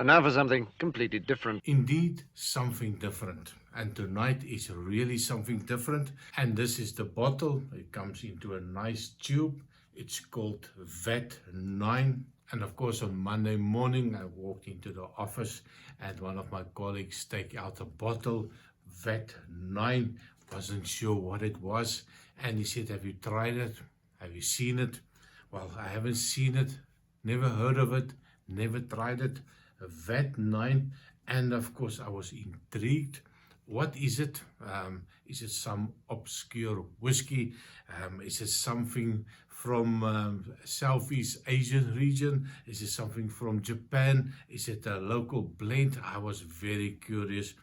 And now for something completely different. Indeed, something different. And tonight is really something different. And this is the bottle. It comes into a nice tube. It's called VAT 9. And of course, on Monday morning, I walked into the office and one of my colleagues take out a bottle, VAT 9. Wasn't sure what it was. And he said, "Have you tried it? Have you seen it?" Well, I haven't seen it, never heard of it, never tried it. VAT 9, and of course I was intrigued. What is it? Is it some obscure whiskey? Is it something from Southeast Asian region? Is it something from Japan? Is it a local blend? I was very curious.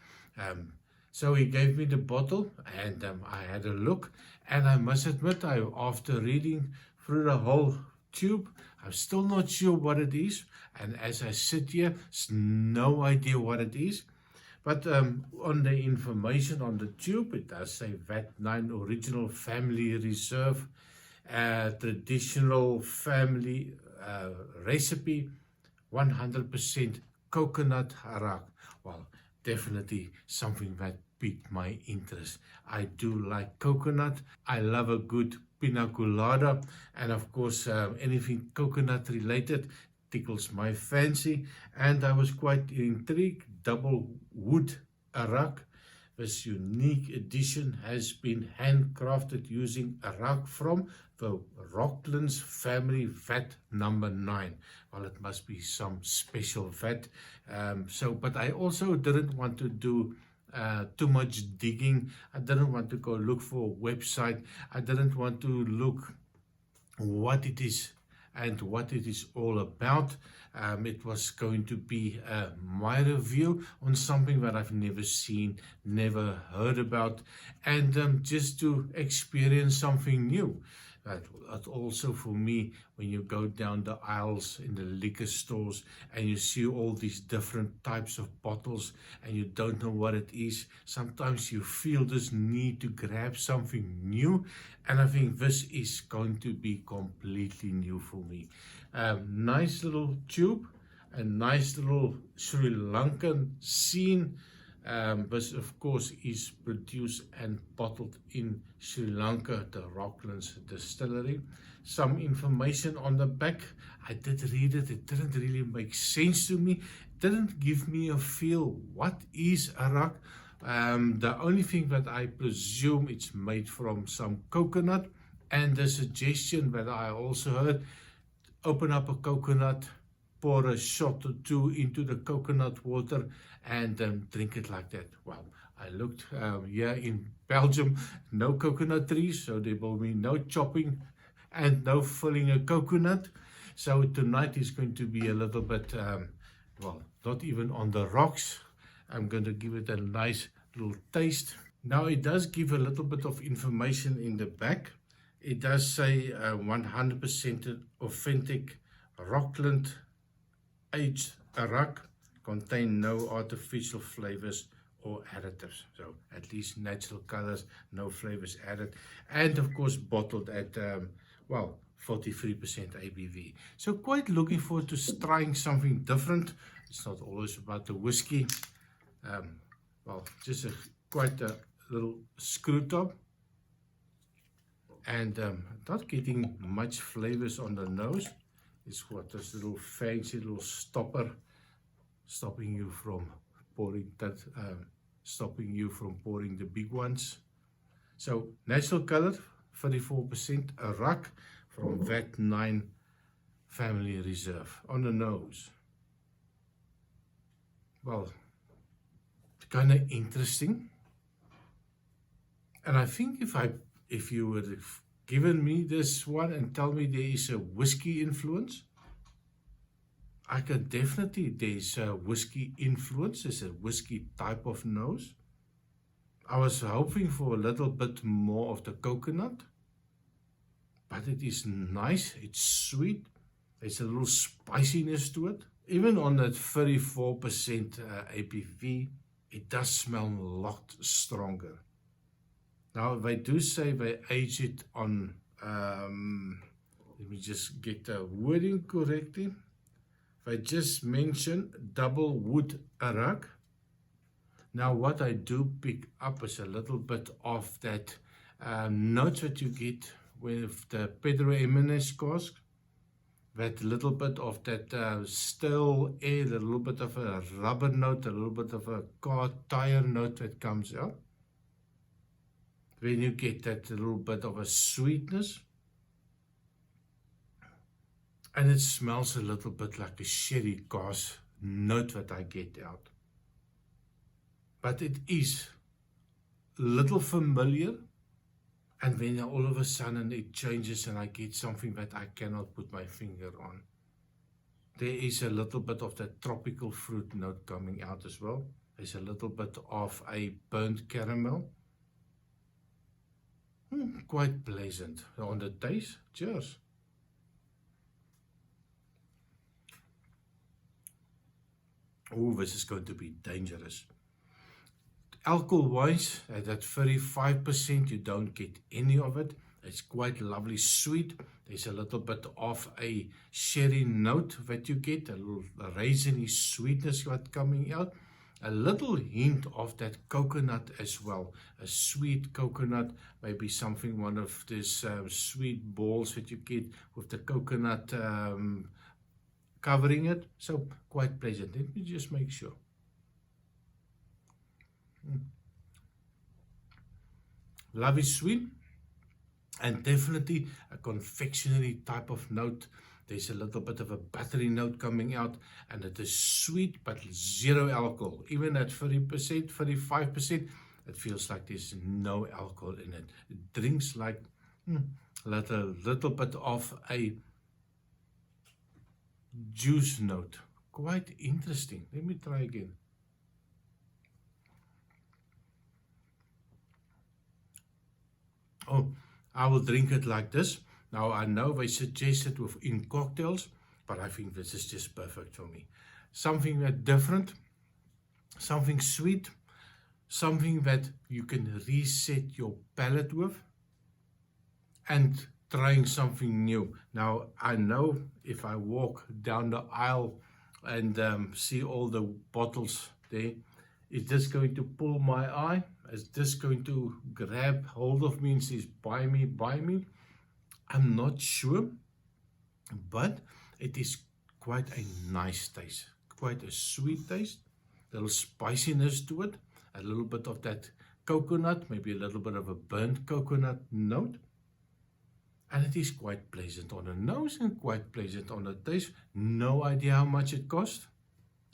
So he gave me the bottle and I had a look, and I must admit, after reading through the whole tube, I'm still not sure what it is, and as I sit here, no idea what it is. But on the information on the tube, it does say VAT 9 Original Family Reserve, traditional family recipe, 100% coconut Arrack. Well, definitely something that piqued my interest. I do like coconut. I love a good pina colada, and of course anything coconut related tickles my fancy, and I was quite intrigued. Double wood Arrack. This unique edition has been handcrafted using Arrack from the Rocklands family VAT number 9. Well, it must be some special VAT. But I also didn't want to do too much digging. I didn't want to go look for a website. I didn't want to look what it is and what it is all about. It was going to be my review on something that I've never seen, never heard about, and just to experience something new. But also for me, when you go down the aisles in the liquor stores and you see all these different types of bottles and you don't know what it is, sometimes you feel this need to grab something new, and I think this is going to be completely new for me. Nice little tube, a nice little Sri Lankan scene. This of course is produced and bottled in Sri Lanka, the Rocklands distillery. Some information on the back, I did read it, it didn't really make sense to me, it didn't give me a feel. What is Arrack? The only thing that I presume it's made from some coconut, and the suggestion that I also heard, open up a coconut, pour a shot or two into the coconut water and drink it like that. Well, I looked here in Belgium, no coconut trees, so there will be no chopping and no filling a coconut. So tonight is going to be a little bit, well, not even on the rocks. I'm going to give it a nice little taste. Now it does give a little bit of information in the back. It does say 100% authentic Rockland aged Arrack, contain no artificial flavors or additives. So at least natural colors, no flavors added. And of course bottled at, 43% ABV. So quite looking forward to trying something different. It's not always about the whiskey. Just quite a little screw top. And not getting much flavors on the nose. It's what this little fancy little stopper stopping you from pouring that, stopping you from pouring the big ones. So natural color, 34% Arrack from VAT 9 Family Reserve on the nose. Well, kind of interesting. And I think if you would have given me this one and tell me there is a whiskey influence, I could definitely, there's a whiskey influence, there's a whiskey type of nose. I was hoping for a little bit more of the coconut, but it is nice, it's sweet, there's a little spiciness to it. Even on that 34% ABV, it does smell a lot stronger. Now, they do say they age it on, let me just get the wording correctly. I just mentioned double wood Arrack. Now what I do pick up is a little bit of that note that you get with the Pedro Jimenez cask. That little bit of that stale air, a little bit of a rubber note, a little bit of a car tire note that comes out. Then you get that little bit of a sweetness. And it smells a little bit like a sherry cask note that I get out. But it is a little familiar. And then all of a sudden it changes and I get something that I cannot put my finger on. There is a little bit of that tropical fruit note coming out as well. There's a little bit of a burnt caramel. Quite pleasant on the taste. Cheers. Oh, this is going to be dangerous. Alcohol-wise, at that 35%, you don't get any of it. It's quite lovely sweet. There's a little bit of a sherry note that you get, a little raisiny sweetness that's coming out. A little hint of that coconut as well. A sweet coconut, maybe something, one of these sweet balls that you get with the coconut covering it. So quite pleasant. Let me just make sure. Lovely sweet, and definitely a confectionery type of note. There's a little bit of a buttery note coming out, and it is sweet but zero alcohol. Even at 30%, 35%, it feels like there's no alcohol in it. It drinks like little bit of a juice note. Quite interesting. Let me try again. Oh, I will drink it like this. Now, I know they suggest it in cocktails, but I think this is just perfect for me. Something that different, something sweet, something that you can reset your palate with, and trying something new. Now, I know if I walk down the aisle and see all the bottles there, is this going to pull my eye? Is this going to grab hold of me and says, buy me, buy me? I'm not sure, but it is quite a nice taste, quite a sweet taste, a little spiciness to it, a little bit of that coconut, maybe a little bit of a burnt coconut note. And it is quite pleasant on the nose and quite pleasant on the taste. No idea how much it cost.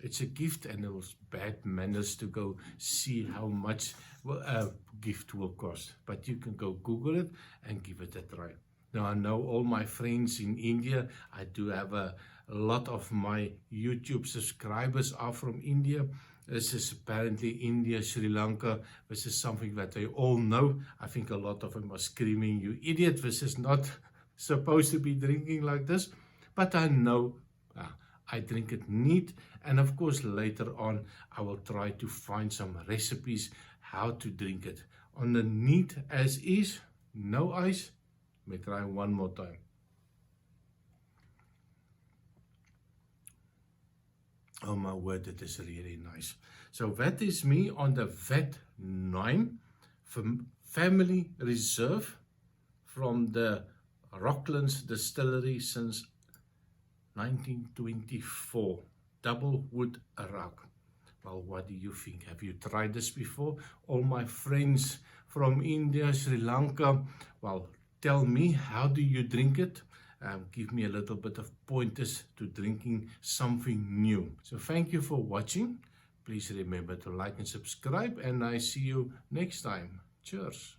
It's a gift, and it was bad manners to go see how much a gift will cost. But you can go Google it and give it a try. Now, I know all my friends in India. I do have a lot of my YouTube subscribers are from India. This is apparently India, Sri Lanka. This is something that they all know. I think a lot of them are screaming, you idiot, this is not supposed to be drinking like this. But I know I drink it neat, and of course later on I will try to find some recipes how to drink it. On the neat as is, no ice. Let me try one more time. Oh my word, it is really nice. So that is me on the VAT 9 Family Reserve from the Rocklands Distillery since 1924, double wood Arrack. Well, what do you think? Have you tried this before? All my friends from India, Sri Lanka, well, tell me, how do you drink it? Give me a little bit of pointers to drinking something new. So thank you for watching. Please remember to like and subscribe, and I see you next time. Cheers.